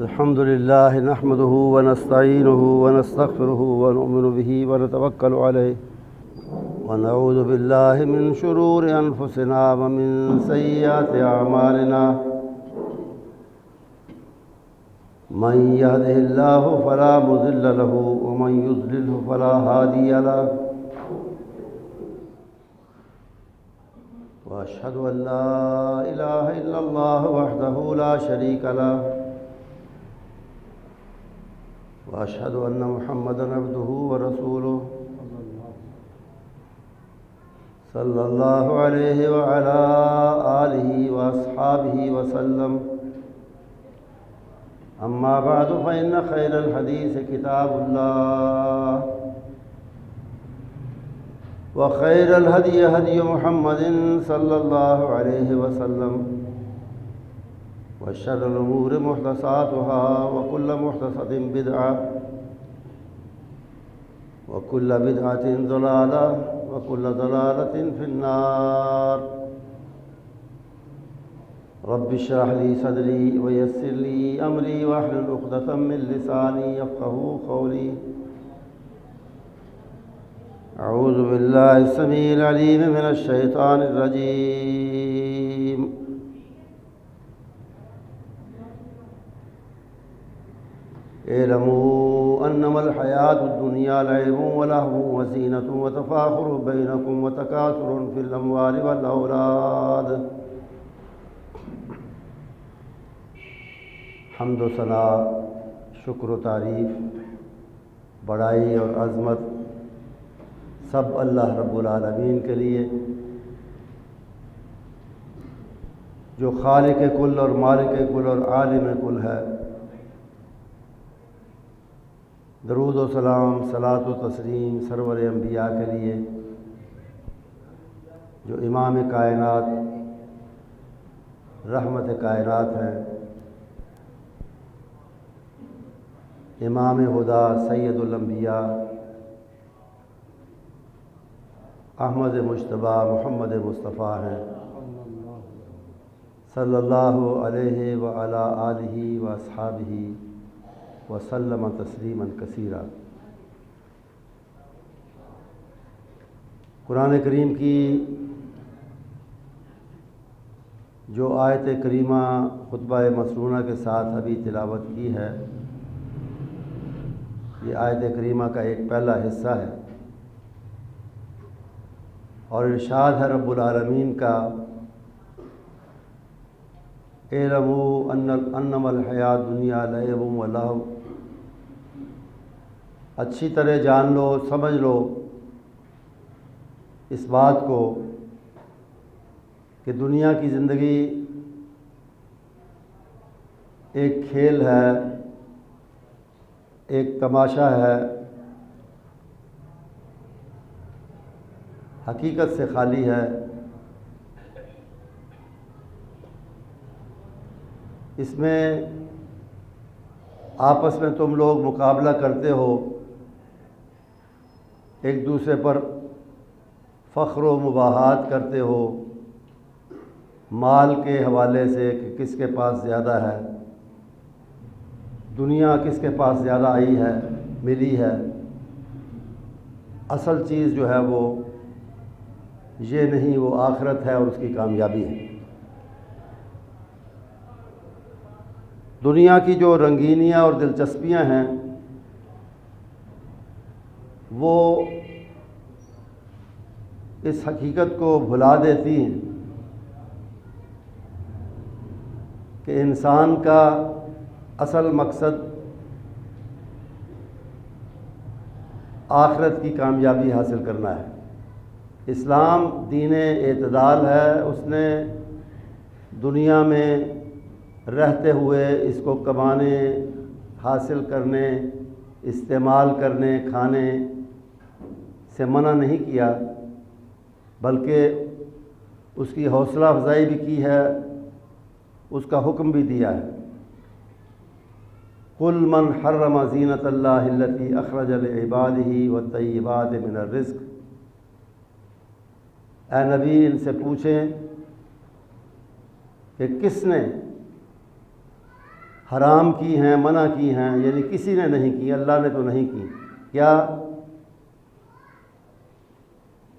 الحمد لله نحمده ونستعينه ونستغفره ونؤمن به ونتوكل عليه ونعوذ بالله من شرور أنفسنا ومن سيئات أعمالنا من يهده الله فلا مضل له ومن يضلله فلا هادي له وأشهد أن لا إله إلا الله وحده لا شريك له وأشهد أن محمدًا عبده ورسوله صلى الله عليه وعلى آله وأصحابه وسلم أما بعد فإن خير الحديث كتاب الله وخير الهدي هدي محمد صلى الله عليه وسلم وشر الأمور محدثاتها وكل محدثة بدعة وكل بدعة ضلالة وكل ضلالة في النار رب اشرح لي صدري ويسر لي أمري واحلل عقدة من لساني يفقهوا قولي أعوذ بالله السميع العليم من الشيطان الرجيم اعلموا انما الحیاۃ الدنیا لعب ولہو وزینۃ وتفاخر بینکم وتکاثر فی الاموال والاولاد۔ حمد و ثنا، شکر و تعریف، بڑائی اور عظمت سب اللہ رب العالمین کے لیے، جو خالق کل اور مالک کل اور عالم کل ہے۔ درود و سلام، صلاۃ و تسلیم سرور انبیاء کے لیے، جو امام کائنات، رحمت کائنات ہیں، امام ہدا، سید الانبیاء، احمد مجتبیٰ، محمد مصطفیٰ ہیں، صلی اللہ علیہ وعلی آلہ واصحابہ وسلم تسلیما کثیرا۔ قرآن کریم کی جو آیت کریمہ خطبہ مسنونہ کے ساتھ ابھی تلاوت کی ہے، یہ آیت کریمہ کا ایک پہلا حصہ ہے، اور ارشاد ہے رب العالمین کا، اعلموا انما الحیاۃ الدنیا لعب ولہو۔ اچھی طرح جان لو، سمجھ لو اس بات کو کہ دنیا کی زندگی ایک کھیل ہے، ایک تماشا ہے، حقیقت سے خالی ہے۔ اس میں آپس میں تم لوگ مقابلہ کرتے ہو، ایک دوسرے پر فخر و مباحات کرتے ہو مال کے حوالے سے کہ کس کے پاس زیادہ ہے، دنیا کس کے پاس زیادہ آئی ہے، ملی ہے۔ اصل چیز جو ہے وہ یہ نہیں، وہ آخرت ہے اور اس کی کامیابی ہے۔ دنیا کی جو رنگینیاں اور دلچسپیاں ہیں وہ اس حقیقت کو بھلا دیتی ہیں کہ انسان کا اصل مقصد آخرت کی کامیابی حاصل کرنا ہے۔ اسلام دین اعتدال ہے، اس نے دنیا میں رہتے ہوئے اس کو کمانے، حاصل کرنے، استعمال کرنے، کھانے سے منع نہیں کیا، بلکہ اس کی حوصلہ افزائی بھی کی ہے، اس کا حکم بھی دیا ہے۔ قل من حرم زینۃ اللہ التی اخرج لعبادہ والطیبات من الرزق۔ اے نبی، ان سے پوچھیں کہ کس نے حرام کی ہیں، منع کی ہیں، یعنی کسی نے نہیں کی، اللہ نے تو نہیں کی۔ کیا؟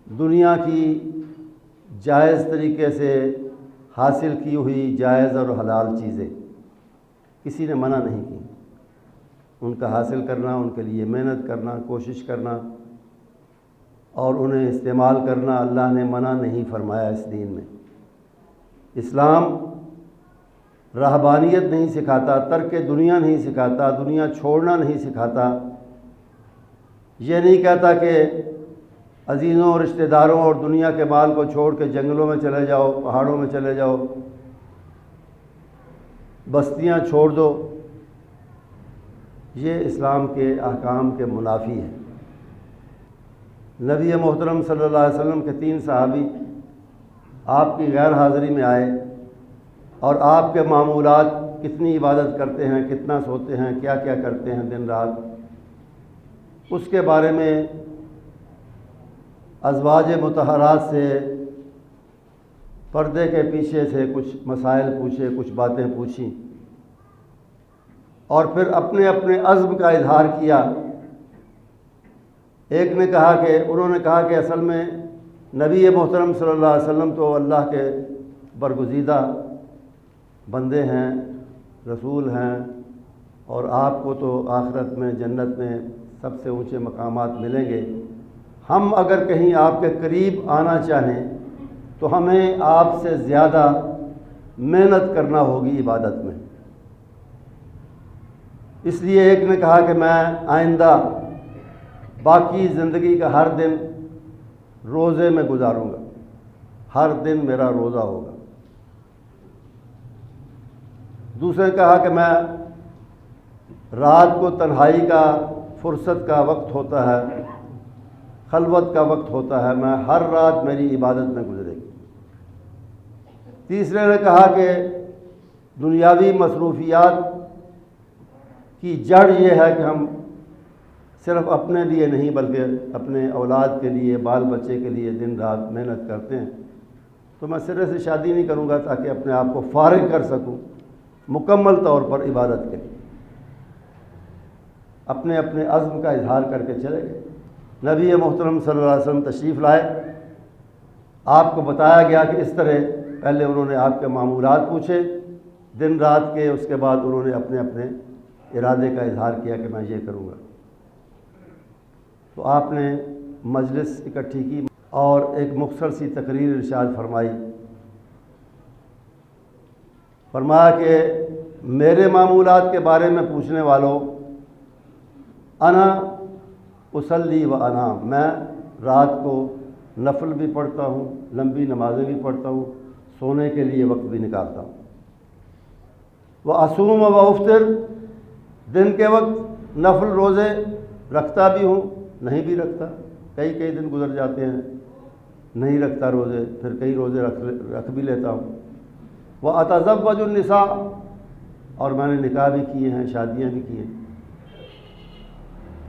دنیا کی جائز طریقے سے حاصل کی ہوئی جائز اور حلال چیزیں کسی نے منع نہیں کی، ان کا حاصل کرنا، ان کے لیے محنت کرنا، کوشش کرنا اور انہیں استعمال کرنا اللہ نے منع نہیں فرمایا اس دین میں۔ اسلام رہبانیت نہیں سکھاتا، ترک دنیا نہیں سکھاتا، دنیا چھوڑنا نہیں سکھاتا، یہ نہیں کہتا کہ عزیزوں، رشتہ داروں اور دنیا کے مال کو چھوڑ کے جنگلوں میں چلے جاؤ، پہاڑوں میں چلے جاؤ، بستیاں چھوڑ دو۔ یہ اسلام کے احکام کے منافی ہے۔ نبی محترم صلی اللہ علیہ وسلم کے 3 صحابی آپ کی غیر حاضری میں آئے اور آپ کے معمولات، کتنی عبادت کرتے ہیں، کتنا سوتے ہیں، کیا کیا کرتے ہیں دن رات، اس کے بارے میں ازواج مطہرات سے پردے کے پیچھے سے کچھ مسائل پوچھے، کچھ باتیں پوچھیں اور پھر اپنے اپنے عزم کا اظہار کیا۔ ایک نے کہا کہ انہوں نے کہا کہ اصل میں نبی محترم صلی اللہ علیہ وسلم تو اللہ کے برگزیدہ بندے ہیں، رسول ہیں، اور آپ کو تو آخرت میں جنت میں سب سے اونچے مقامات ملیں گے، ہم اگر کہیں آپ کے قریب آنا چاہیں تو ہمیں آپ سے زیادہ محنت کرنا ہوگی عبادت میں۔ اس لیے ایک نے کہا کہ میں آئندہ باقی زندگی کا ہر دن روزے میں گزاروں گا، ہر دن میرا روزہ ہوگا۔ دوسرے نے کہا کہ میں رات کو تنہائی کا، فرصت کا وقت ہوتا ہے، خلوت کا وقت ہوتا ہے، میں ہر رات میری عبادت میں گزرے گی۔ تیسرے نے کہا کہ دنیاوی مصروفیات کی جڑ یہ ہے کہ ہم صرف اپنے لیے نہیں بلکہ اپنے اولاد کے لیے، بال بچے کے لیے دن رات محنت کرتے ہیں، تو میں سرے سے شادی نہیں کروں گا تاکہ اپنے آپ کو فارغ کر سکوں مکمل طور پر عبادت کے لیے۔ اپنے اپنے عزم کا اظہار کر کے چلے گئے۔ نبی محترم صلی اللہ علیہ وسلم تشریف لائے، آپ کو بتایا گیا کہ اس طرح پہلے انہوں نے آپ کے معمولات پوچھے دن رات کے، اس کے بعد انہوں نے اپنے اپنے ارادے کا اظہار کیا کہ میں یہ کروں گا۔ تو آپ نے مجلس اکٹھی کی اور ایک مختصر سی تقریر ارشاد فرمائی۔ فرمایا کہ میرے معمولات کے بارے میں پوچھنے والوں، انا اصلی و انام، میں رات کو نفل بھی پڑھتا ہوں، لمبی نمازیں بھی پڑھتا ہوں، سونے کے لیے وقت بھی نکالتا ہوں۔ وہ اصوم و افطر، دن کے وقت نفل روزے رکھتا بھی ہوں، نہیں بھی رکھتا، کئی دن گزر جاتے ہیں نہیں رکھتا روزے، پھر کئی روزے رکھ بھی لیتا ہوں۔ وہ اتزوج النساء، اور میں نے نکاح بھی کیے ہیں، شادیاں بھی کی ہیں۔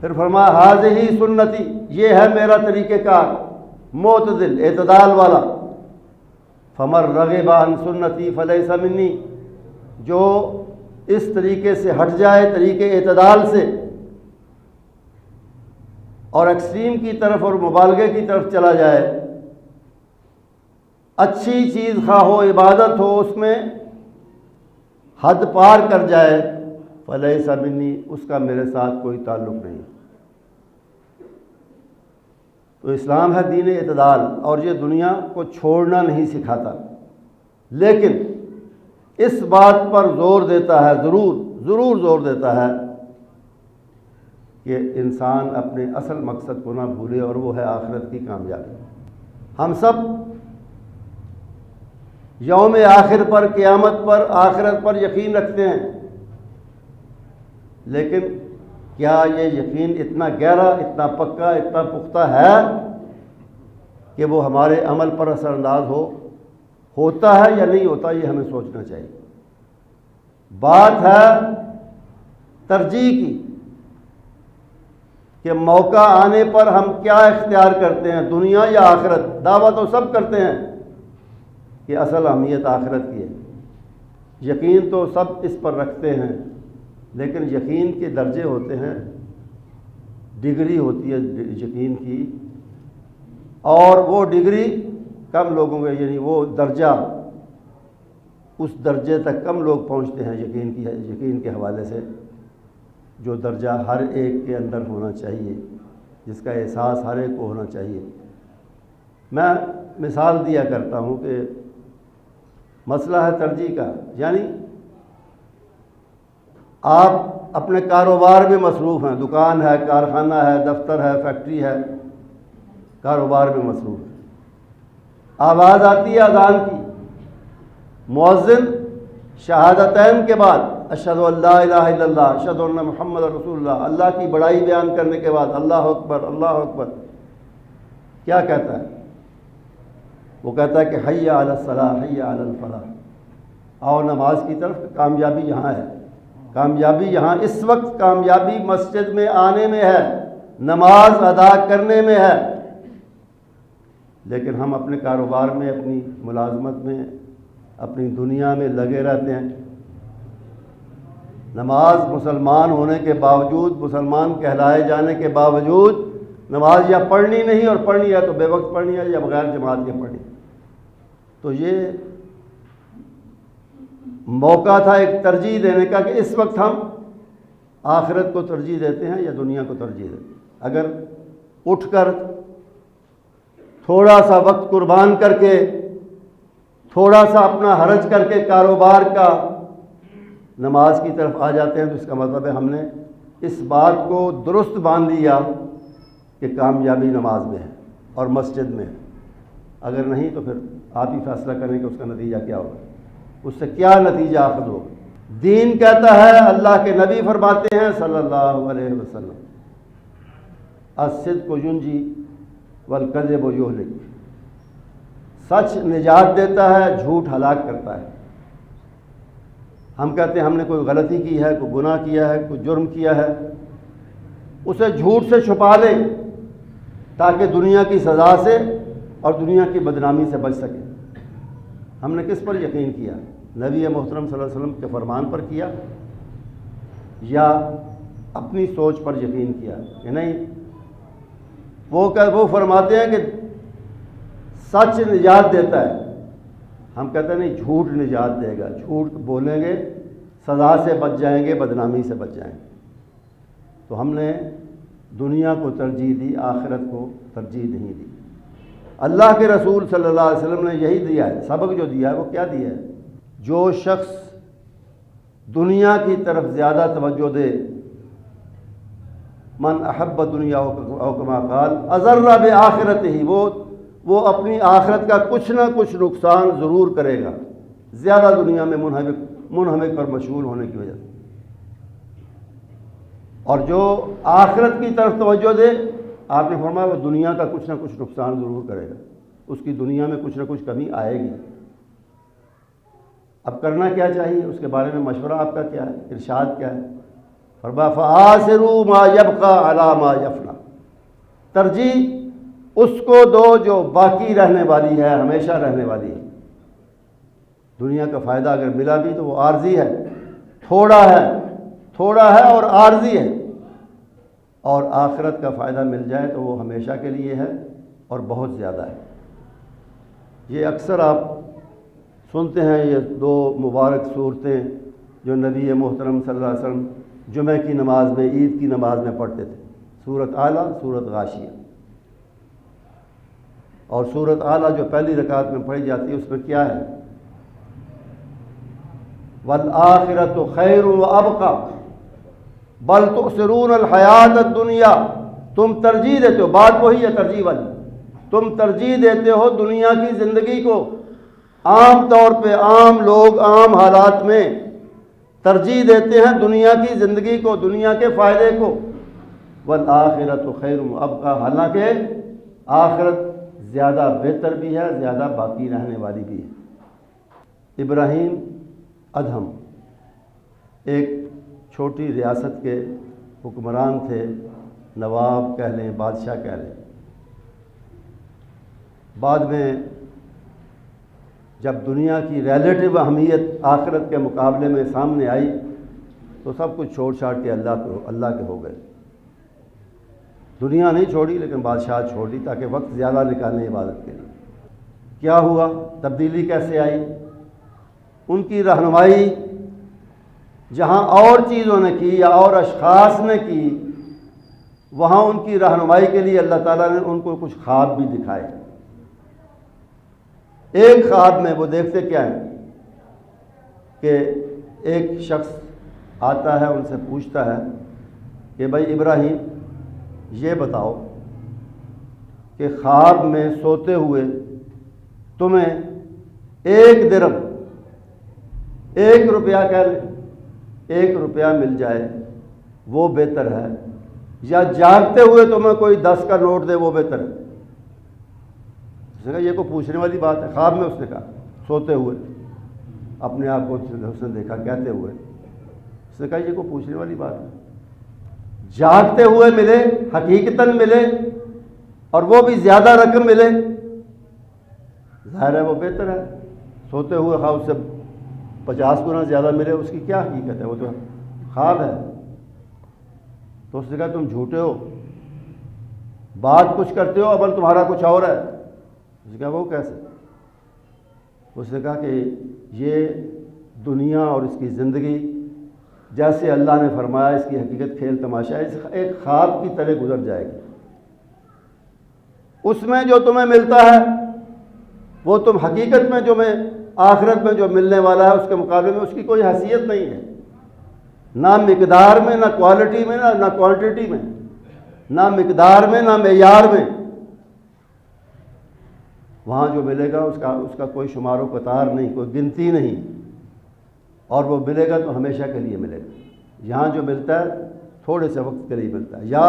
پھر فرمایا ہذہ سنتی، یہ ہے میرا طریقہ کار، معتدل، اعتدال والا۔ فمن رغب عن سنتی فلیس منی، جو اس طریقے سے ہٹ جائے، طریقے اعتدال سے، اور ایکسٹریم کی طرف اور مبالغے کی طرف چلا جائے، اچھی چیز خواہ ہو، عبادت ہو، اس میں حد پار کر جائے، فلیس منی، اس کا میرے ساتھ کوئی تعلق نہیں۔ تو اسلام ہے دین اعتدال، اور یہ دنیا کو چھوڑنا نہیں سکھاتا، لیکن اس بات پر زور دیتا ہے، ضرور زور دیتا ہے کہ انسان اپنے اصل مقصد کو نہ بھولے، اور وہ ہے آخرت کی کامیابی۔ ہم سب یوم آخر پر، قیامت پر، آخرت پر یقین رکھتے ہیں، لیکن کیا یہ یقین اتنا گہرا، اتنا پکا، اتنا پختہ ہے کہ وہ ہمارے عمل پر اثر انداز ہوتا ہے یا نہیں ہوتا؟ یہ ہمیں سوچنا چاہیے۔ بات ہے ترجیح کی کہ موقع آنے پر ہم کیا اختیار کرتے ہیں، دنیا یا آخرت۔ دعویٰ تو سب کرتے ہیں کہ اصل اہمیت آخرت کی ہے، یقین تو سب اس پر رکھتے ہیں لیکن یقین کے درجے ہوتے ہیں، ڈگری ہوتی ہے یقین کی، اور وہ ڈگری کم لوگوں کے، یعنی وہ درجہ، اس درجے تک کم لوگ پہنچتے ہیں یقین کے حوالے سے، جو درجہ ہر ایک کے اندر ہونا چاہیے، جس کا احساس ہر ایک کو ہونا چاہیے۔ میں مثال دیا کرتا ہوں کہ مسئلہ ہے ترجیح کا، یعنی آپ اپنے کاروبار میں مصروف ہیں، دکان ہے، کارخانہ ہے، دفتر ہے، فیکٹری ہے، کاروبار میں مصروف ہے، آواز آتی ہے اذان کی، مؤذن شہادتین کے بعد اشہد ان لا الہ الا اللہ اشہد ان محمد رسول اللہ، اللہ کی بڑائی بیان کرنے کے بعد اللہ اکبر اللہ اکبر، کیا کہتا ہے؟ وہ کہتا ہے کہ حی علی الصلاۃ حی علی الفلاح، آؤ نماز کی طرف، کامیابی یہاں ہے، کامیابی یہاں اس وقت، کامیابی مسجد میں آنے میں ہے، نماز ادا کرنے میں ہے۔ لیکن ہم اپنے کاروبار میں، اپنی ملازمت میں، اپنی دنیا میں لگے رہتے ہیں۔ نماز مسلمان ہونے کے باوجود، مسلمان کہلائے جانے کے باوجود نماز یا پڑھنی نہیں، اور پڑھنی ہے تو بے وقت پڑھنی ہے یا بغیر جماعت کے پڑھنی۔ تو یہ موقع تھا ایک ترجیح دینے کا کہ اس وقت ہم آخرت کو ترجیح دیتے ہیں یا دنیا کو ترجیح دیتے ہیں۔ اگر اٹھ کر تھوڑا سا وقت قربان کر کے، تھوڑا سا اپنا حرج کر کے کاروبار کا نماز کی طرف آ جاتے ہیں، تو اس کا مطلب ہے ہم نے اس بات کو درست باندھ لیا کہ کامیابی نماز میں ہے اور مسجد میں ہے۔ اگر نہیں تو پھر آپ ہی فیصلہ کریں کہ اس کا نتیجہ کیا ہوگا، اس سے کیا نتیجہ اخذ ہوگا۔ دین کہتا ہے، اللہ کے نبی فرماتے ہیں صلی اللہ علیہ وسلم، الصدق ینجی والکذب یہلک، سچ نجات دیتا ہے، جھوٹ ہلاک کرتا ہے۔ ہم کہتے ہیں ہم نے کوئی غلطی کی ہے، کوئی گناہ کیا ہے، کوئی جرم کیا ہے، اسے جھوٹ سے چھپا لیں تاکہ دنیا کی سزا سے اور دنیا کی بدنامی سے بچ سکیں۔ ہم نے کس پر یقین کیا؟ نبی محترم صلی اللہ علیہ وسلم کے فرمان پر کیا یا اپنی سوچ پر یقین کیا کہ نہیں؟ وہ فرماتے ہیں کہ سچ نجات دیتا ہے، ہم کہتے ہیں نہیں، جھوٹ نجات دے گا، جھوٹ بولیں گے سزا سے بچ جائیں گے، بدنامی سے بچ جائیں گے۔ تو ہم نے دنیا کو ترجیح دی، آخرت کو ترجیح نہیں دی۔ اللہ کے رسول صلی اللہ علیہ وسلم نے یہی دیا ہے، سبق جو دیا ہے وہ کیا دیا ہے؟ جو شخص دنیا کی طرف زیادہ توجہ دے، من احب دنیا او کما قال اضر بآخرتہ، وہ اپنی آخرت کا کچھ نہ کچھ نقصان ضرور کرے گا، زیادہ دنیا میں منہمک پر مشغول ہونے کی وجہ سے۔ اور جو آخرت کی طرف توجہ دے، آپ نے فرمایا وہ دنیا کا کچھ نہ کچھ نقصان ضرور کرے گا، اس کی دنیا میں کچھ نہ کچھ کمی آئے گی۔ اب کرنا کیا چاہیے؟ اس کے بارے میں مشورہ آپ کا کیا ہے؟ ارشاد کیا ہے؟ فرمایا فآثروا ما يبقى على ما يفنى، ترجیح اس کو دو جو باقی رہنے والی ہے، ہمیشہ رہنے والی ہے۔ دنیا کا فائدہ اگر ملا بھی تو وہ عارضی ہے، تھوڑا ہے اور عارضی ہے، اور آخرت کا فائدہ مل جائے تو وہ ہمیشہ کے لیے ہے اور بہت زیادہ ہے۔ یہ اکثر آپ سنتے ہیں، یہ دو مبارک صورتیں جو نبی محترم صلی اللہ علیہ وسلم جمعہ کی نماز میں، عید کی نماز میں پڑھتے تھے، سورۃ اعلیٰ، سورۃ غاشیہ۔ اور سورۃ اعلیٰ جو پہلی رکعت میں پڑھی جاتی ہے اس میں کیا ہے؟ وَالْآخِرَةُ خَيْرٌ وَأَبْقَىٰ بل تؤثرون الحیات الدنیا، تم ترجیح دیتے ہو، بات وہی ہے ترجیح والی، تم ترجیح دیتے ہو دنیا کی زندگی کو، عام طور پہ عام لوگ عام حالات میں ترجیح دیتے ہیں دنیا کی زندگی کو، دنیا کے فائدے کو۔ والآخرۃ خیر وابقیٰ، حالانکہ آخرت زیادہ بہتر بھی ہے، زیادہ باقی رہنے والی بھی ہے۔ ابراہیم ادہم ایک چھوٹی ریاست کے حکمران تھے، نواب کہہ لیں، بادشاہ کہہ لیں۔ بعد میں جب دنیا کی ریلیٹو اہمیت آخرت کے مقابلے میں سامنے آئی تو سب کچھ چھوڑ چھاڑ کے اللہ کے ہو گئے. دنیا نہیں چھوڑی لیکن بادشاہ چھوڑ دی تاکہ وقت زیادہ نکالیں عبادت کے لیے. کیا ہوا؟ تبدیلی کیسے آئی؟ ان کی رہنمائی جہاں اور چیزوں نے کی یا اور اشخاص نے کی، وہاں ان کی رہنمائی کے لیے اللہ تعالیٰ نے ان کو کچھ خواب بھی دکھائے. ایک خواب میں وہ دیکھتے کیا ہیں کہ ایک شخص آتا ہے، ان سے پوچھتا ہے کہ بھائی ابراہیم یہ بتاؤ کہ خواب میں سوتے ہوئے تمہیں 1 درہم 1 روپیہ کہہ لیں 1 روپیہ مل جائے وہ بہتر ہے، یا جاگتے ہوئے تمہیں کوئی 10 کا نوٹ دے وہ بہتر ہے؟ اس نے کہا یہ کو پوچھنے والی بات ہے. خواب میں اس نے کہا سوتے ہوئے اپنے آپ کو اس نے دیکھا کہتے ہوئے، اس نے کہا یہ کو پوچھنے والی بات ہے. جاگتے ہوئے ملے، حقیقتاً ملے اور وہ بھی زیادہ رقم ملے، ظاہر ہے وہ بہتر ہے. سوتے ہوئے خواب سے 50 گنا زیادہ ملے، اس کی کیا حقیقت ہے؟ وہ تو خواب ہے. تو اس نے کہا تم جھوٹے ہو، بات کچھ کرتے ہو عمل تمہارا کچھ اور ہے. اس نے کہا وہ کیسے؟ اس نے کہا کہ یہ دنیا اور اس کی زندگی جیسے اللہ نے فرمایا اس کی حقیقت کھیل تماشا ہے، ایک خواب کی طرح گزر جائے گی. اس میں جو تمہیں ملتا ہے وہ تم حقیقت میں جو میں آخرت میں جو ملنے والا ہے اس کے مقابلے میں اس کی کوئی حیثیت نہیں ہے، نہ مقدار میں، نہ کوالٹی میں، نہ کوانٹٹی میں، نہ مقدار میں، نہ معیار میں. وہاں جو ملے گا اس کا کوئی شمار و قطار نہیں، کوئی گنتی نہیں، اور وہ ملے گا تو ہمیشہ کے لیے ملے گا. یہاں جو ملتا ہے تھوڑے سے وقت کے لیے ملتا ہے، یا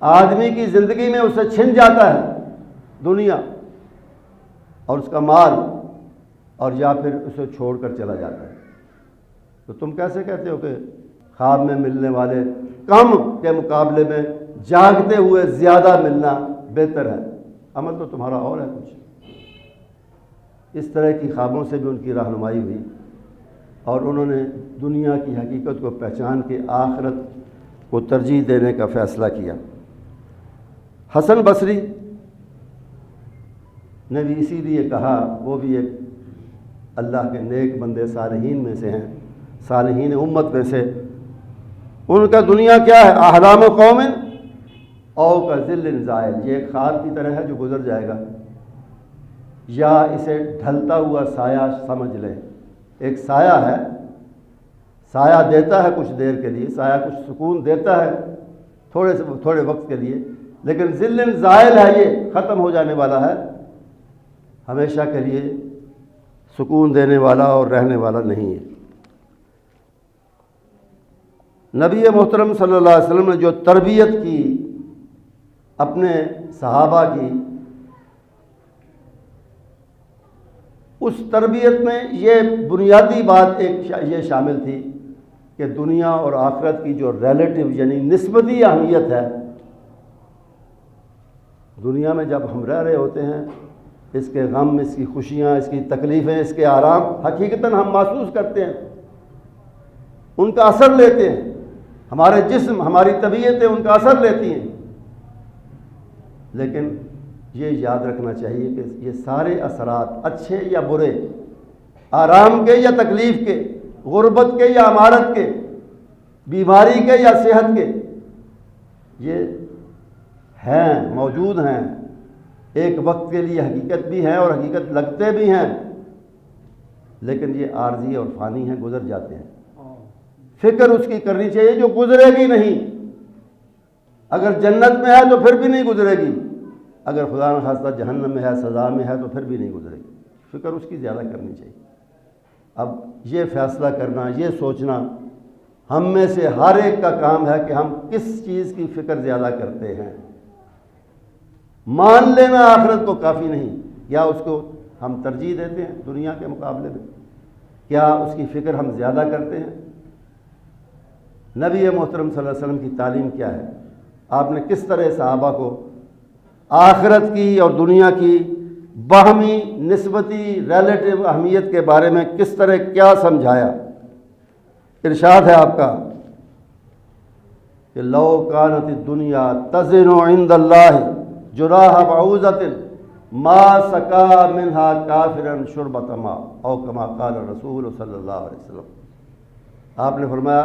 آدمی کی زندگی میں اسے چھن جاتا ہے دنیا اور اس کا مال، اور یا پھر اسے چھوڑ کر چلا جاتا ہے. تو تم کیسے کہتے ہو کہ خواب میں ملنے والے کم کے مقابلے میں جاگتے ہوئے زیادہ ملنا بہتر ہے؟ عمل تو تمہارا اور ہے کچھ. اس طرح کی خوابوں سے بھی ان کی رہنمائی ہوئی اور انہوں نے دنیا کی حقیقت کو پہچان کے آخرت کو ترجیح دینے کا فیصلہ کیا. حسن بصری نے بھی اسی لیے کہا، وہ بھی ایک اللہ کے نیک بندے صالحین میں سے ہیں، صالحین امت میں سے. ان کا دنیا کیا ہے؟ احلام قوم او کا ظل زائل، یہ ایک خواب کی طرح ہے جو گزر جائے گا، یا اسے ڈھلتا ہوا سایہ سمجھ لیں. ایک سایہ ہے، سایہ دیتا ہے کچھ دیر کے لیے، سایہ کچھ سکون دیتا ہے تھوڑے وقت کے لیے، لیکن ظل زائل ہے، یہ ختم ہو جانے والا ہے، ہمیشہ کے لیے سکون دینے والا اور رہنے والا نہیں ہے. نبی محترم صلی اللہ علیہ وسلم نے جو تربیت کی اپنے صحابہ کی، اس تربیت میں یہ بنیادی بات یہ شامل تھی کہ دنیا اور آخرت کی جو ریلیٹو یعنی نسبتی اہمیت ہے، دنیا میں جب ہم رہ رہے ہوتے ہیں اس کے غم، اس کی خوشیاں، اس کی تکلیفیں، اس کے آرام حقیقتاً ہم محسوس کرتے ہیں، ان کا اثر لیتے ہیں، ہمارے جسم، ہماری طبیعتیں ان کا اثر لیتی ہیں. لیکن یہ یاد رکھنا چاہیے کہ یہ سارے اثرات اچھے یا برے، آرام کے یا تکلیف کے، غربت کے یا امارت کے، بیماری کے یا صحت کے، یہ ہیں، موجود ہیں، ایک وقت کے لیے حقیقت بھی ہیں اور حقیقت لگتے بھی ہیں، لیکن یہ عارضی اور فانی ہیں، گزر جاتے ہیں. فکر اس کی کرنی چاہیے جو گزرے گی نہیں. اگر جنت میں ہے تو پھر بھی نہیں گزرے گی، اگر خدا نخواستہ جہنم میں ہے، سزا میں ہے، تو پھر بھی نہیں گزرے گی. فکر اس کی زیادہ کرنی چاہیے. اب یہ فیصلہ کرنا، یہ سوچنا ہم میں سے ہر ایک کا کام ہے کہ ہم کس چیز کی فکر زیادہ کرتے ہیں. مان لینا آخرت کو کافی نہیں، یا اس کو ہم ترجیح دیتے ہیں دنیا کے مقابلے میں، کیا اس کی فکر ہم زیادہ کرتے ہیں. نبی محترم صلی اللہ علیہ وسلم کی تعلیم کیا ہے؟ آپ نے کس طرح صحابہ کو آخرت کی اور دنیا کی باہمی نسبتی ریلیٹو اہمیت کے بارے میں کس طرح کیا سمجھایا؟ ارشاد ہے آپ کا کہ لو کانت الدنیا تزن عند اللہ جراح بعوضۃ ما سقا منها کافرا شربۃ ماء او کما قال رسول صلی اللہ علیہ وسلم۔ آپ نے فرمایا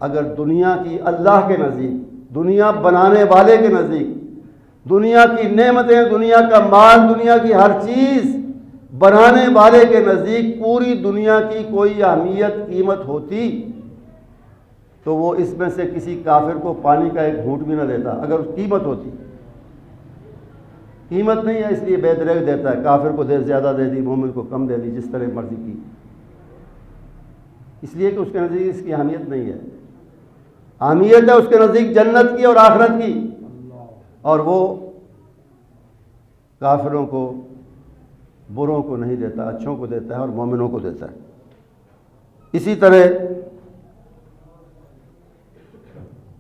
اگر دنیا کی اللہ کے نزدیک، دنیا بنانے والے کے نزدیک، دنیا کی نعمتیں، دنیا کا مال، دنیا کی ہر چیز بنانے والے کے نزدیک پوری دنیا کی کوئی اہمیت، قیمت ہوتی تو وہ اس میں سے کسی کافر کو پانی کا ایک گھونٹ بھی نہ دیتا۔ اگر قیمت ہوتی، قیمت نہیں ہے اس لیے بے دریغ دیتا ہے، کافر کو زیادہ دے دی، مومن کو کم دے دی، جس طرح مرضی کی، اس لیے کہ اس کے نزدیک اس کی اہمیت نہیں ہے۔ اہمیت ہے اس کے نزدیک جنت کی اور آخرت کی، اور وہ کافروں کو، بروں کو نہیں دیتا، اچھوں کو دیتا ہے اور مومنوں کو دیتا ہے۔ اسی طرح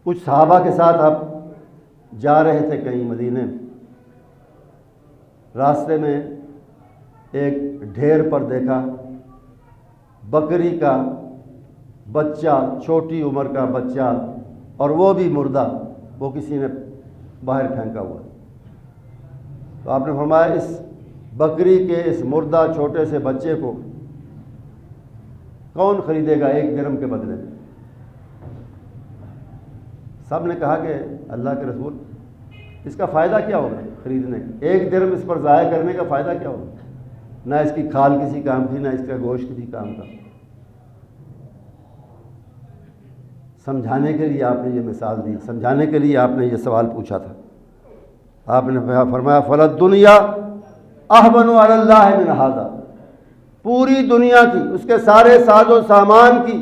کچھ صحابہ کے ساتھ آپ جا رہے تھے کہیں مدینے میں، راستے میں ایک ڈھیر پر دیکھا بکری کا بچہ، چھوٹی عمر کا بچہ، اور وہ بھی مردہ، وہ کسی نے باہر پھینکا ہوا۔ تو آپ نے فرمایا اس بکری کے اس مردہ چھوٹے سے بچے کو کون خریدے گا 1 درہم کے بدلے میں؟ سب نے کہا کہ اللہ کے رسول، اس کا فائدہ کیا ہوگا خریدنے کا؟ 1 درہم اس پر ضائع کرنے کا فائدہ کیا ہوگا؟ نہ اس کی کھال کسی کام کی، نہ اس کا گوشت کسی کام کا۔ سمجھانے کے لیے آپ نے یہ مثال دی، سمجھانے کے لیے آپ نے یہ سوال پوچھا تھا۔ آپ نے فرمایا فلد دنیا احبن علی اللہ من ھذا، پوری دنیا کی، اس کے سارے ساز و سامان کی،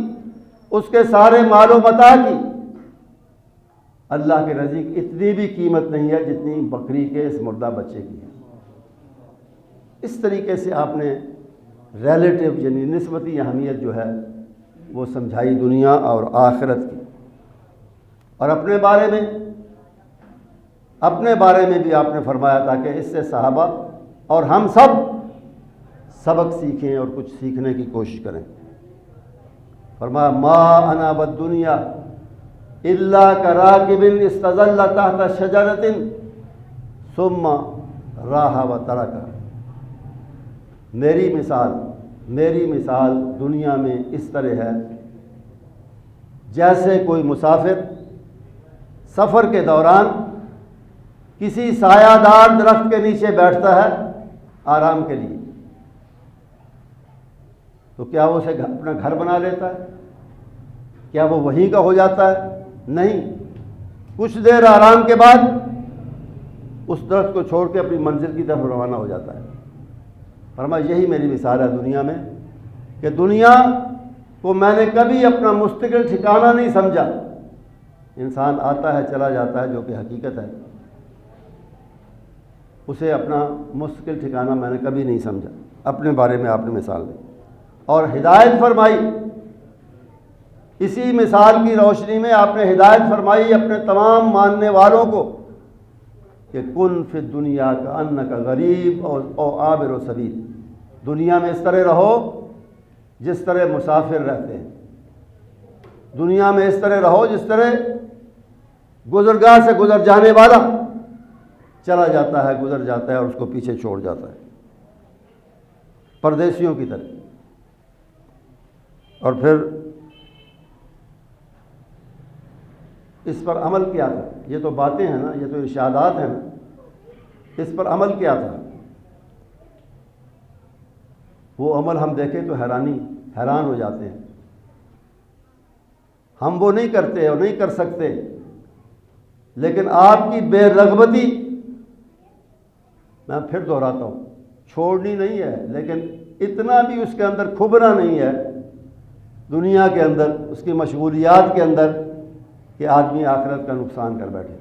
اس کے سارے مال و متاع کی، اللہ کے نزدیک اتنی بھی قیمت نہیں ہے جتنی بکری کے اس مردہ بچے کی ہے۔ اس طریقے سے آپ نے ریلیٹو یعنی نسبتی اہمیت جو ہے وہ سمجھائی دنیا اور آخرت کی۔ اور اپنے بارے میں بھی آپ نے فرمایا تھا کہ اس سے صحابہ اور ہم سب سبق سیکھیں اور کچھ سیکھنے کی کوشش کریں۔ فرمایا ما انا بالدنیا الا کراکب استظل تحت شجرۃ ثم راح وترک، میری مثال دنیا میں اس طرح ہے جیسے کوئی مسافر سفر کے دوران کسی سایہ دار درخت کے نیچے بیٹھتا ہے آرام کے لیے، تو کیا وہ اسے اپنا گھر بنا لیتا ہے؟ کیا وہ وہیں کا ہو جاتا ہے؟ نہیں، کچھ دیر آرام کے بعد اس درخت کو چھوڑ کے اپنی منزل کی طرف روانہ ہو جاتا ہے۔ فرمایا یہی میری مثال ہے دنیا میں، کہ دنیا کو میں نے کبھی اپنا مستقل ٹھکانہ نہیں سمجھا۔ انسان آتا ہے چلا جاتا ہے جو کہ حقیقت ہے، اسے اپنا مستقل ٹھکانہ میں نے کبھی نہیں سمجھا۔ اپنے بارے میں آپ نے مثال دی اور ہدایت فرمائی، اسی مثال کی روشنی میں آپ نے ہدایت فرمائی اپنے تمام ماننے والوں کو کہ کن فی الدنیا کأنک غریب او عابر سبیل، دنیا میں اس طرح رہو جس طرح مسافر رہتے ہیں، دنیا میں اس طرح رہو جس طرح گزرگاہ سے گزر جانے والا چلا جاتا ہے، گزر جاتا ہے اور اس کو پیچھے چھوڑ جاتا ہے، پردیسیوں کی طرح۔ اور پھر اس پر عمل کیا تھا؟ یہ تو باتیں ہیں نا، یہ تو ارشادات ہیں نا، اس پر عمل کیا تھا؟ وہ عمل ہم دیکھیں تو حیران ہو جاتے ہیں۔ ہم وہ نہیں کرتے اور نہیں کر سکتے، لیکن آپ کی بے رغبتی، میں پھر دہراتا ہوں، چھوڑنی نہیں ہے، لیکن اتنا بھی اس کے اندر کھبنا نہیں ہے دنیا کے اندر، اس کی مشغولیات کے اندر، کہ آدمی آخرت کا نقصان کر بیٹھے۔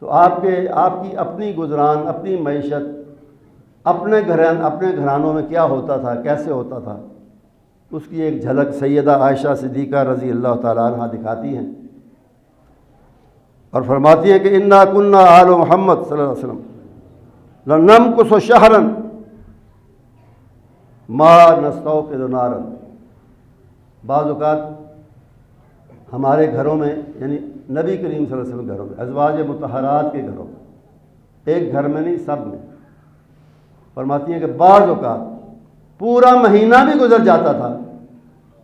تو آپ کی اپنی گزران، اپنی معیشت، اپنے گھرانوں میں کیا ہوتا تھا، کیسے ہوتا تھا، اس کی ایک جھلک سیدہ عائشہ صدیقہ رضی اللہ تعالیٰ عنہ دکھاتی ہیں اور فرماتی ہیں کہ انا کنا آل محمد صلی اللہ علیہ وسلم لنمکث شہرا ما نستوقد نارا، بعض اوقات ہمارے گھروں میں، یعنی نبی کریم صلی اللہ علیہ وسلم کے گھروں میں، ازواج مطہرات کے گھروں میں، ایک گھر میں نہیں سب میں، فرماتی ہیں کہ بعض اوقات پورا مہینہ بھی گزر جاتا تھا،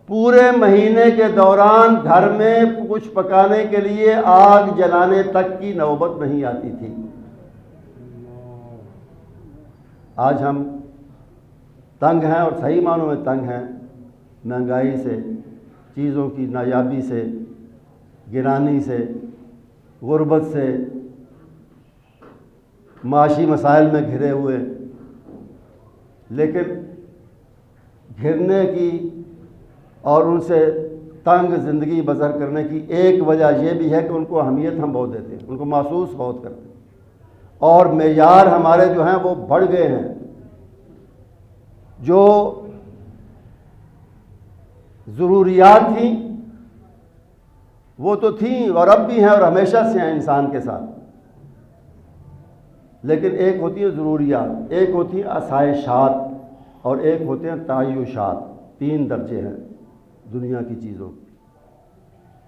پورے مہینے کے دوران گھر میں کچھ پکانے کے لیے آگ جلانے تک کی نوبت نہیں آتی تھی۔ آج ہم تنگ ہیں، اور صحیح معنوں میں تنگ ہیں، مہنگائی سے، چیزوں کی نایابی سے، گرانی سے، غربت سے، معاشی مسائل میں گھرے ہوئے۔ لیکن گھرنے کی اور ان سے تنگ زندگی بسر کرنے کی ایک وجہ یہ بھی ہے کہ ان کو اہمیت ہم بہت دیتے ہیں، ان کو محسوس بہت کرتے ہیں، اور معیار ہمارے جو ہیں وہ بڑھ گئے ہیں۔ جو ضروریات تھیں وہ تو تھیں اور اب بھی ہیں اور ہمیشہ سے ہیں انسان کے ساتھ، لیکن ایک ہوتی ہیں ضروریات، ایک ہوتی ہیں آسائشات، اور ایک ہوتے ہیں تعیشات۔ تین درجے ہیں دنیا کی چیزوں کی۔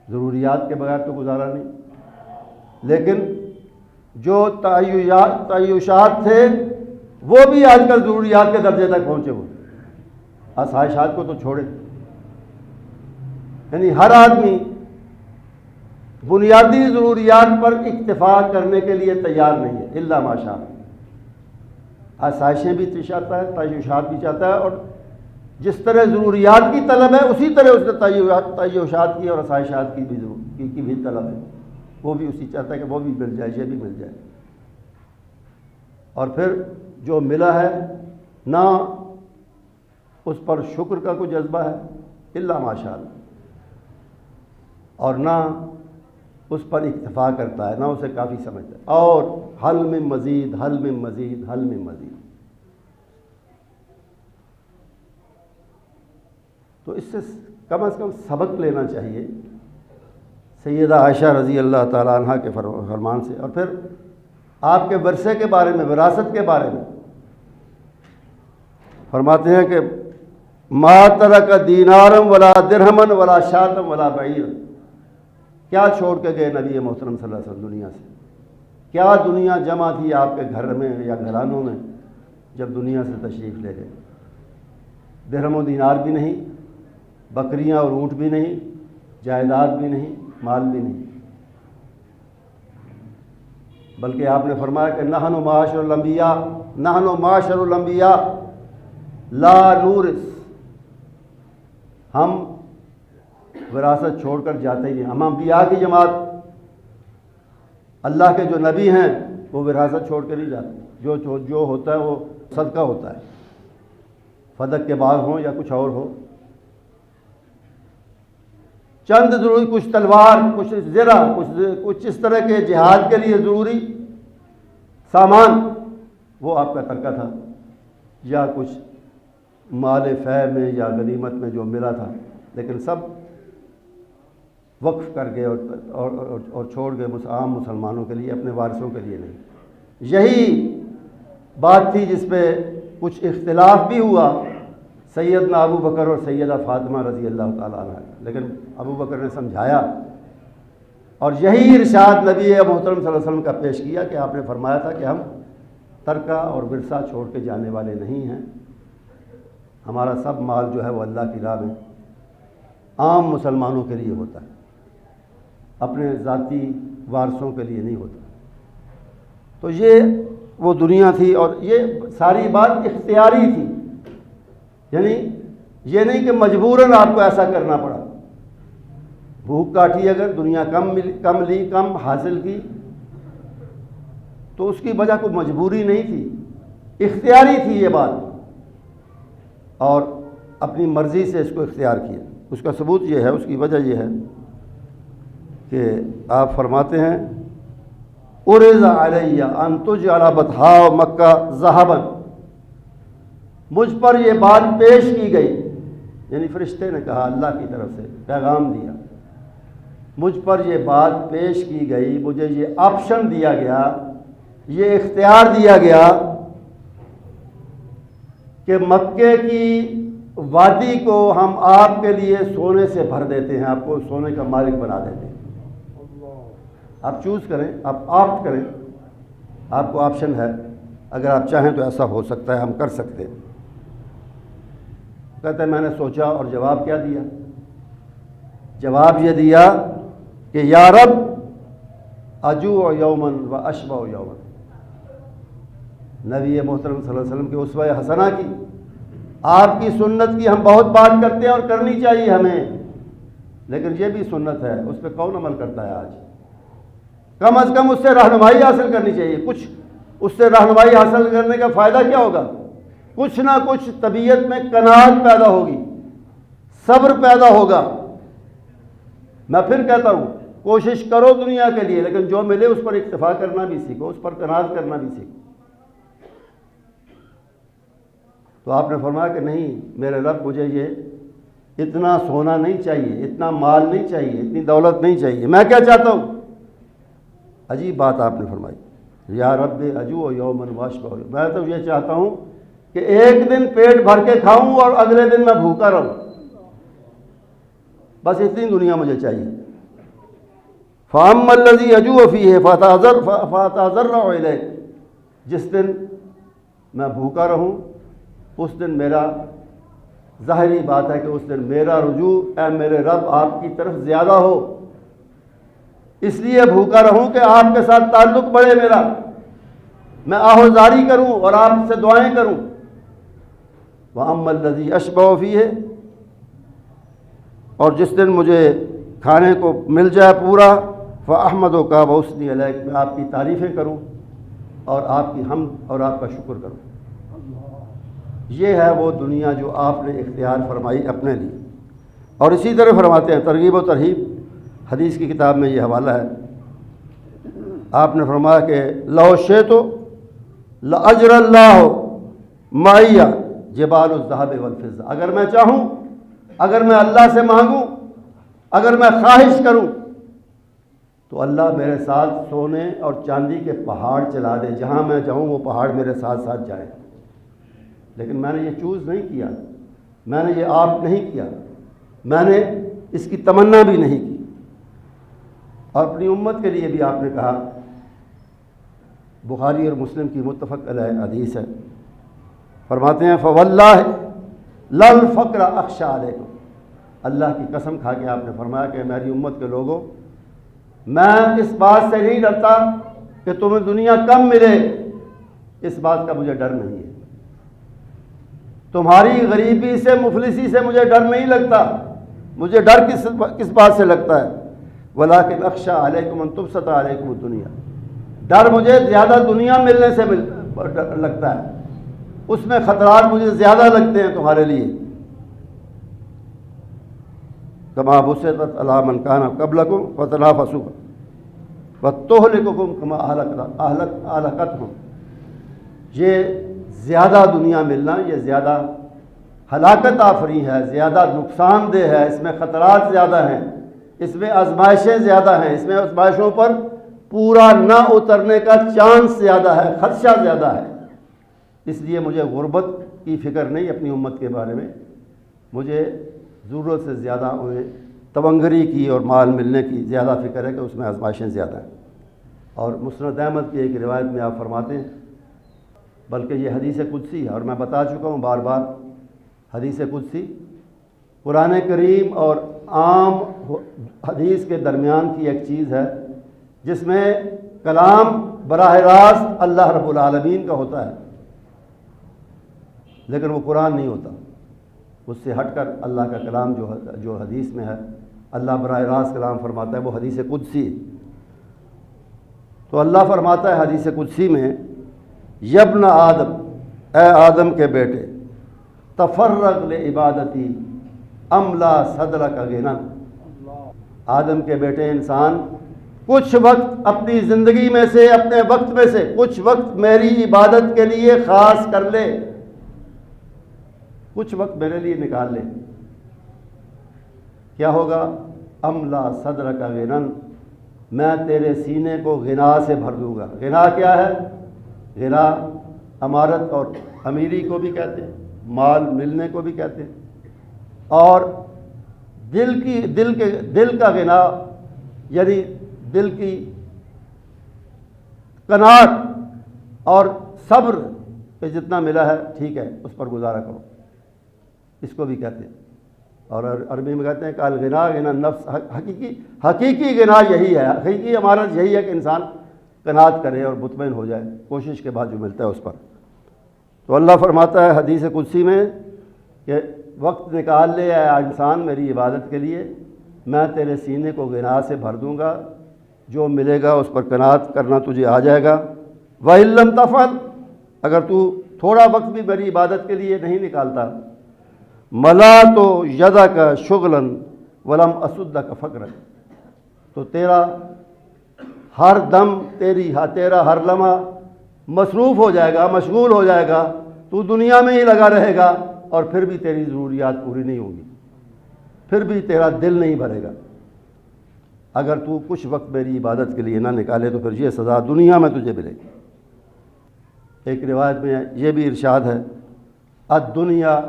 ضروریات کے بغیر تو گزارا نہیں، لیکن جو تعیشات تھے وہ بھی آج کل ضروریات کے درجے تک پہنچے ہوئے، آسائشات کو تو چھوڑے۔ یعنی ہر آدمی بنیادی ضروریات پر اکتفا کرنے کے لیے تیار نہیں ہے، الا ماشاء اللہ۔ آسائشیں بھی چاہتا ہے، تعیشات بھی چاہتا ہے، اور جس طرح ضروریات کی طلب ہے اسی طرح اس نے تعیشات کی اور آسائشات کی بھی طلب ہے، وہ بھی اسی چاہتا ہے کہ وہ بھی مل جائے، یہ بھی مل جائے۔ اور پھر جو ملا ہے نہ اس پر شکر کا کوئی جذبہ ہے الا ماشاء اللہ، اور نہ اس پر اکتفا کرتا ہے، نہ اسے کافی سمجھتا ہے، اور حل میں مزید، حل میں مزید، حل میں مزید۔ تو اس سے کم از کم سبق لینا چاہیے سیدہ عائشہ رضی اللہ تعالیٰ عنہ کے فرمان سے۔ اور پھر آپ کے ورثے کے بارے میں، وراثت کے بارے میں فرماتے ہیں کہ ما ترک دینارم ولا درہمن ولا شاتم ولا بعیر۔ کیا چھوڑ کے گئے نبی محترم صلی اللہ علیہ وسلم دنیا سے؟ کیا دنیا جمع تھی آپ کے گھر میں یا گھرانوں میں جب دنیا سے تشریف لے گئے؟ درہم و دینار بھی نہیں، بکریاں اور اونٹ بھی نہیں، جائیداد بھی نہیں، مال بھی نہیں، بلکہ آپ نے فرمایا کہ نحن معاشر الانبیاء، نحن معاشر الانبیاء لا نورث، ہم وراثت چھوڑ کر جاتے ہی نہیں۔ ہم انبیاء کی جماعت، اللہ کے جو نبی ہیں وہ وراثت چھوڑ کے نہیں جاتے، جو ہوتا ہے وہ صدقہ ہوتا ہے، فدق کے باغ ہوں یا کچھ اور ہو۔ چند ضروری، کچھ تلوار، کچھ زرہ، کچھ اس طرح کے جہاد کے لیے ضروری سامان، وہ آپ کا ترکہ تھا، یا کچھ مال فیع میں یا غنیمت میں جو ملا تھا، لیکن سب وقف کر گئے اور چھوڑ گئے عام مسلمانوں کے لیے، اپنے وارثوں کے لیے نہیں۔ یہی بات تھی جس پہ کچھ اختلاف بھی ہوا سیدنا ابو بکر اور سیدہ فاطمہ رضی اللہ تعالیٰ عنہ، لیکن ابو بکر نے سمجھایا، اور یہی ارشاد نبی محترم صلی اللہ علیہ وسلم کا پیش کیا کہ آپ نے فرمایا تھا کہ ہم ترکہ اور ورثہ چھوڑ کے جانے والے نہیں ہیں، ہمارا سب مال جو ہے وہ اللہ کی راہ میں عام مسلمانوں کے لیے ہوتا ہے، اپنے ذاتی وارثوں کے لیے نہیں ہوتا۔ تو یہ وہ دنیا تھی، اور یہ ساری بات اختیاری تھی، یعنی یہ نہیں کہ مجبوراً آپ کو ایسا کرنا پڑا۔ بھوک کاٹی، اگر دنیا کم لی، کم حاصل کی، تو اس کی وجہ کوئی مجبوری نہیں تھی، اختیاری تھی یہ بات، اور اپنی مرضی سے اس کو اختیار کیا۔ اس کا ثبوت یہ ہے، اس کی وجہ یہ ہے کہ آپ فرماتے ہیں عرض علی ان تجعل بطحاء مکہ ذهبا، مجھ پر یہ بات پیش کی گئی، یعنی فرشتے نے کہا، اللہ کی طرف سے پیغام دیا، مجھ پر یہ بات پیش کی گئی، مجھے یہ آپشن دیا گیا، یہ اختیار دیا گیا کہ مکے کی وادی کو ہم آپ کے لیے سونے سے بھر دیتے ہیں، آپ کو سونے کا مالک بنا دیتے ہیں۔ آپ چوز کریں، آپ آپٹ کریں، آپ کو آپشن ہے، اگر آپ چاہیں تو ایسا ہو سکتا ہے، ہم کر سکتے ہیں۔ کہتے ہیں میں نے سوچا اور جواب کیا دیا؟ جواب یہ دیا کہ یا رب اجوع یومن و اشبع یومن۔ نبی محترم صلی اللہ علیہ وسلم کی اسوہ حسنہ کی، آپ کی سنت کی ہم بہت بات کرتے ہیں اور کرنی چاہیے ہمیں، لیکن یہ بھی سنت ہے، اس پہ کون عمل کرتا ہے آج؟ کم از کم اس سے رہنمائی حاصل کرنی چاہیے۔ کچھ اس سے رہنمائی حاصل کرنے کا فائدہ کیا ہوگا؟ کچھ نہ کچھ طبیعت میں کناعت پیدا ہوگی، صبر پیدا ہوگا۔ میں پھر کہتا ہوں کوشش کرو دنیا کے لیے، لیکن جو ملے اس پر اکتفا کرنا بھی سیکھو، اس پر کناعت کرنا بھی سیکھو۔ تو آپ نے فرمایا کہ نہیں میرے رب، مجھے یہ اتنا سونا نہیں چاہیے، اتنا مال نہیں چاہیے، اتنی دولت نہیں چاہیے، میں کیا چاہتا ہوں؟ عجیب بات آپ نے فرمائی، یا رب اجوع یومن و اشبع۔ میں تو یہ چاہتا ہوں کہ ایک دن پیٹ بھر کے کھاؤں اور اگلے دن میں بھوکا رہوں، بس اتنی دنیا مجھے چاہیے۔ فَأَمَّا الَّذِي أَجُوعُ فِيهِ فَأَتَضَرَّعُ إِلَيْكَ۔ جس دن میں بھوکا رہوں اس دن میرا، ظاہری بات ہے کہ اس دن میرا رجوع اے میرے رب آپ کی طرف زیادہ ہو، اس لیے بھوکا رہوں کہ آپ کے ساتھ تعلق بڑھے میرا، میں آہوزاری کروں اور آپ سے دعائیں کروں۔ وَأَمَّا الَّذِي أَشْبَعُ فِيهِ، اور جس دن مجھے کھانے کو مل جائے پورا، فَأَحْمَدُكَ وَأُثْنِي عَلَيْكَ، میں آپ کی تعریفیں کروں اور آپ کی حمد اور آپ کا شکر کروں۔ یہ ہے وہ دنیا جو آپ نے اختیار فرمائی اپنے لیے۔ اور اسی طرح فرماتے ہیں، ترغیب و ترہیب حدیث کی کتاب میں یہ حوالہ ہے، آپ نے فرمایا کہ لو شئت لأجر اللہ معی جبال الذهب والفضہ۔ اگر میں چاہوں، اگر میں اللہ سے مانگوں، اگر میں خواہش کروں تو اللہ میرے ساتھ سونے اور چاندی کے پہاڑ چلا دے، جہاں میں جاؤں وہ پہاڑ میرے ساتھ ساتھ جائیں۔ لیکن میں نے یہ چوز نہیں کیا، میں نے یہ آپ نہیں کیا، میں نے اس کی تمنا بھی نہیں کی۔ اور اپنی امت کے لیے بھی آپ نے کہا، بخاری اور مسلم کی متفق علیہ حدیث ہے، فرماتے ہیں فواللہ للفقر اخشى علیکم۔ اللہ کی قسم کھا کے آپ نے فرمایا کہ میری امت کے لوگوں، میں اس بات سے نہیں ڈرتا کہ تمہیں دنیا کم ملے، اس بات کا مجھے ڈر نہیں ہے۔ تمہاری غریبی سے، مفلسی سے مجھے ڈر نہیں لگتا، مجھے ڈر کس بات سے لگتا ہے؟ ولیکن اخشى علیکم ان تبسط علیکم الدنیا، ڈر مجھے زیادہ دنیا ملنے سے لگتا ہے، اس میں خطرات مجھے زیادہ لگتے ہیں تمہارے لیے۔ کما بسطت علی من کان قبلکم فتنافسوا وتہلککم کما اہلکتہم۔ یہ زیادہ دنیا ملنا یہ زیادہ ہلاکت آفریں ہے، زیادہ نقصان دہ ہے، اس میں خطرات زیادہ ہیں، اس میں آزمائشیں زیادہ ہیں، اس میں آزمائشوں پر پورا نہ اترنے کا چانس زیادہ ہے، خدشہ زیادہ ہے۔ اس لیے مجھے غربت کی فکر نہیں اپنی امت کے بارے میں، مجھے ضرورت سے زیادہ انہیں تونگری کی اور مال ملنے کی زیادہ فکر ہے کہ اس میں آزمائشیں زیادہ ہیں۔ اور مسند احمد کی ایک روایت میں آپ فرماتے ہیں، بلکہ یہ حدیث قدسی ہے اور میں بتا چکا ہوں بار بار، حدیث قدسی قرآن کریم اور عام حدیث کے درمیان کی ایک چیز ہے، جس میں کلام براہ راست اللہ رب العالمین کا ہوتا ہے، لیکن وہ قرآن نہیں ہوتا، اس سے ہٹ کر اللہ کا کلام جو حدیث میں ہے، اللہ براہ راست کلام فرماتا ہے، وہ حدیث قدسی ہے۔ تو اللہ فرماتا ہے حدیث قدسی میں، یبن آدم، اے آدم کے بیٹے، تفرغ لعبادتی املا صدرک غنا۔ آدم کے بیٹے انسان، کچھ وقت اپنی زندگی میں سے، اپنے وقت میں سے کچھ وقت میری عبادت کے لیے خاص کر لے، کچھ وقت میرے لیے نکال لے۔ کیا ہوگا؟ املا صدرک غنا، میں تیرے سینے کو غنا سے بھر دوں گا۔ غنا کیا ہے؟ غنا امارت اور امیری کو بھی کہتے ہیں، مال ملنے کو بھی کہتے ہیں۔ اور دل کا غنا یعنی دل کی قناعت اور صبر کہ جتنا ملا ہے ٹھیک ہے اس پر گزارا کرو، اس کو بھی کہتے ہیں۔ اور عربی میں کہتے ہیں کہ الغنا غنا نفس، حقیقی غنا یہی ہے، حقیقی امانت یہی ہے کہ انسان قناعت کرے اور مطمئن ہو جائے کوشش کے بعد جو ملتا ہے اس پر۔ تو اللہ فرماتا ہے حدیث قدسی میں کہ وقت نکال لے اے انسان میری عبادت کے لیے، میں تیرے سینے کو غنا سے بھر دوں گا، جو ملے گا اس پر قناعت کرنا تجھے آ جائے گا۔ وَإِن لَّمْ تَفْعَلْ، اگر تو تھوڑا وقت بھی میری عبادت کے لیے نہیں نکالتا، مَلَأْتُ يَدَكَ شُغْلًا وَلَمْ أَسُدَّكَ فَقْرًا، تو تیرا ہر دم تیرا ہر لمحہ مصروف ہو جائے گا، مشغول ہو جائے گا، تو دنیا میں ہی لگا رہے گا اور پھر بھی تیری ضروریات پوری نہیں ہوں گی، پھر بھی تیرا دل نہیں بھرے گا۔ اگر تو کچھ وقت میری عبادت کے لیے نہ نکالے تو پھر یہ سزا دنیا میں تجھے ملے گی۔ ایک روایت میں یہ بھی ارشاد ہے الدنیا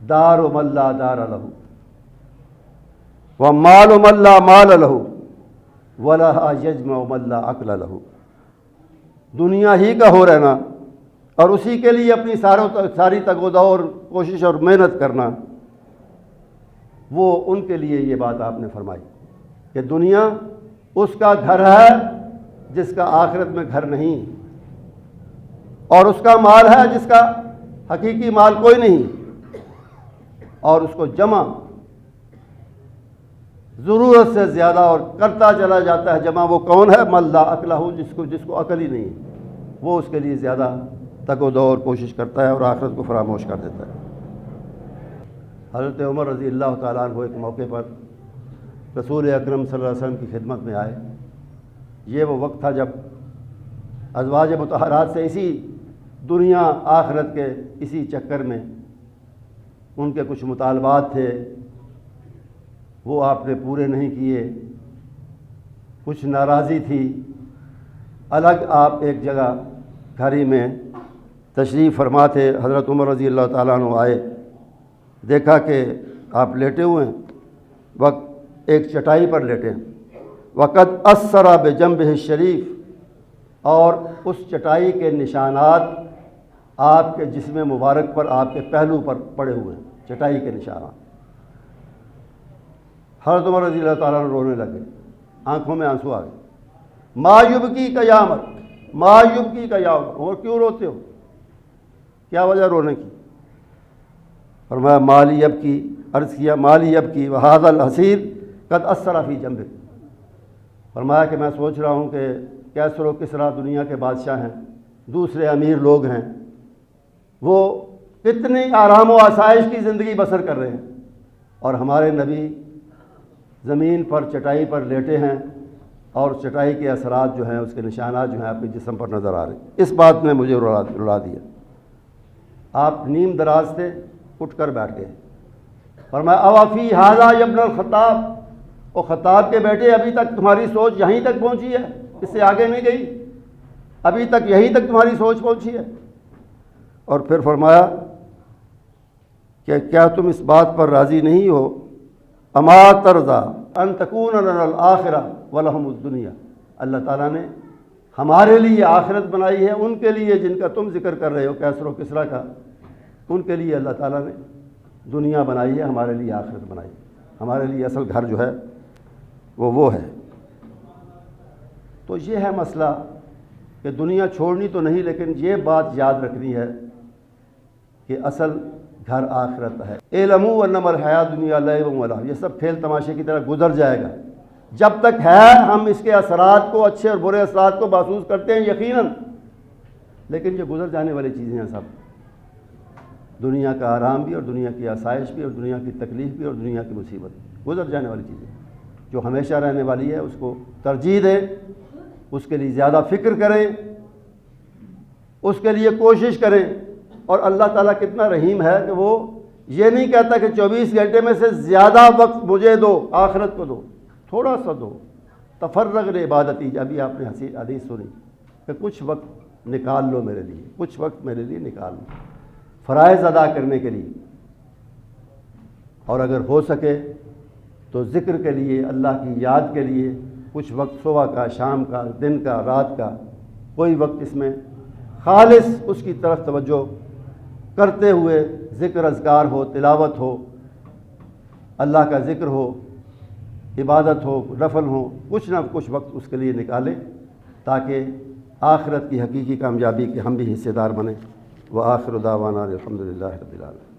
دار من لا دار لہ ومال من لا مال لہ ولہا یجمع من لا عقل لہ، دنیا ہی کا ہو رہنا اور اسی کے لیے اپنی ساری تگ و دو اور کوشش اور محنت کرنا، وہ ان کے لیے یہ بات آپ نے فرمائی کہ دنیا اس کا گھر ہے جس کا آخرت میں گھر نہیں، اور اس کا مال ہے جس کا حقیقی مال کوئی نہیں، اور اس کو جمع ضرورت سے زیادہ اور کرتا چلا جاتا ہے جمع۔ وہ کون ہے؟ من لا عقل لہ، جس کو عقل ہی نہیں ہے، وہ اس کے لیے زیادہ تگ و دو اور کوشش کرتا ہے اور آخرت کو فراموش کر دیتا ہے۔ حضرت عمر رضی اللہ تعالیٰ عنہ ایک موقع پر رسول اکرم صلی اللہ علیہ وسلم کی خدمت میں آئے۔ یہ وہ وقت تھا جب ازواج مطہرات سے اسی دنیا آخرت کے اسی چکر میں ان کے کچھ مطالبات تھے، وہ آپ نے پورے نہیں کیے، کچھ ناراضی تھی۔ الگ آپ ایک جگہ گھر میں تشریف فرما تھے، حضرت عمر رضی اللہ تعالیٰ عنہ آئے، دیکھا کہ آپ لیٹے ہوئے ہیں، وقت ایک چٹائی پر لیٹے ہیں، وقد اثر بجنبہ الشریف، اور اس چٹائی کے نشانات آپ کے جسم مبارک پر، آپ کے پہلو پر پڑے ہوئے ہیں، چٹائی کے نشانات۔ حضرت عمر رضی اللہ تعالیٰ عنہ رونے لگے، آنکھوں میں آنسو آ گئے۔ ما یبکی کا یا عمر، ما یبکی کا یا عمر، اور کیوں روتے ہو، کیا وجہ رونے کی؟ فرمایا مالی یبکی، عرض کیا مالی یبکی وہذا الحصیر قد اثر فی جنبک، فرمایا کہ میں سوچ رہا ہوں کہ کیسر و کسریٰ دنیا کے بادشاہ ہیں، دوسرے امیر لوگ ہیں، وہ کتنی آرام و آسائش کی زندگی بسر کر رہے ہیں، اور ہمارے نبی زمین پر چٹائی پر لیٹے ہیں، اور چٹائی کے اثرات جو ہیں، اس کے نشانات جو ہیں آپ کے جسم پر نظر آ رہے ہیں۔ اس بات نے مجھے رلا دیا۔ آپ نیم دراز سے اٹھ کر بیٹھ گئے، فرمایا اوافی ھذا یا ابن الخطاب، او خطاب کے بیٹے ابھی تک تمہاری سوچ یہیں تک پہنچی ہے، اس سے آگے نہیں گئی، ابھی تک یہیں تک تمہاری سوچ پہنچی ہے؟ اور پھر فرمایا کہ کیا تم اس بات پر راضی نہیں ہو اما ترضی ان تکون لنا الآخرہ ولہم الدنیا، اللہ تعالیٰ نے ہمارے لیے آخرت بنائی ہے، ان کے لیے جن کا تم ذکر کر رہے ہو کیسر و کسریٰ کا، ان کے لیے اللہ تعالیٰ نے دنیا بنائی ہے، ہمارے لیے آخرت بنائی ہے، ہمارے لیے اصل گھر جو ہے وہ ہے۔ تو یہ ہے مسئلہ کہ دنیا چھوڑنی تو نہیں، لیکن یہ بات یاد رکھنی ہے کہ اصل گھر آخرت ہے۔ اعلموا انما الحیاۃ الدنیا لعب و لہو، یہ سب کھیل تماشے کی طرح گزر جائے گا، جب تک ہے ہم اس کے اثرات کو، اچھے اور برے اثرات کو محسوس کرتے ہیں یقیناً، لیکن یہ گزر جانے والی چیزیں ہیں سب، دنیا کا آرام بھی اور دنیا کی آسائش بھی اور دنیا کی تکلیف بھی اور دنیا کی مصیبت، گزر جانے والی چیزیں۔ جو ہمیشہ رہنے والی ہے اس کو ترجیح دیں، اس کے لیے زیادہ فکر کریں، اس کے لیے کوشش کریں، اور اللہ تعالیٰ کتنا رحیم ہے کہ وہ یہ نہیں کہتا کہ 24 گھنٹے میں سے زیادہ وقت مجھے دو، آخرت کو دو، تھوڑا سا دو، تفرغ لعبادتی، ابھی آپ نے حدیث سنی کہ کچھ وقت نکال لو میرے لیے، کچھ وقت میرے لیے نکال لو فرائض ادا کرنے کے لیے۔ اور اگر ہو سکے تو ذکر کے لیے، اللہ کی یاد کے لیے کچھ وقت صبح کا، شام کا، دن کا، رات کا، کوئی وقت اس میں خالص اس کی طرف توجہ کرتے ہوئے ذکر اذکار ہو، تلاوت ہو، اللہ کا ذکر ہو، عبادت ہو، نفل ہو، کچھ نہ کچھ وقت اس کے لیے نکالیں تاکہ آخرت کی حقیقی کامیابی کے ہم بھی حصے دار بنیں۔ وآخر دعوانا الحمدللہ رب العالمین۔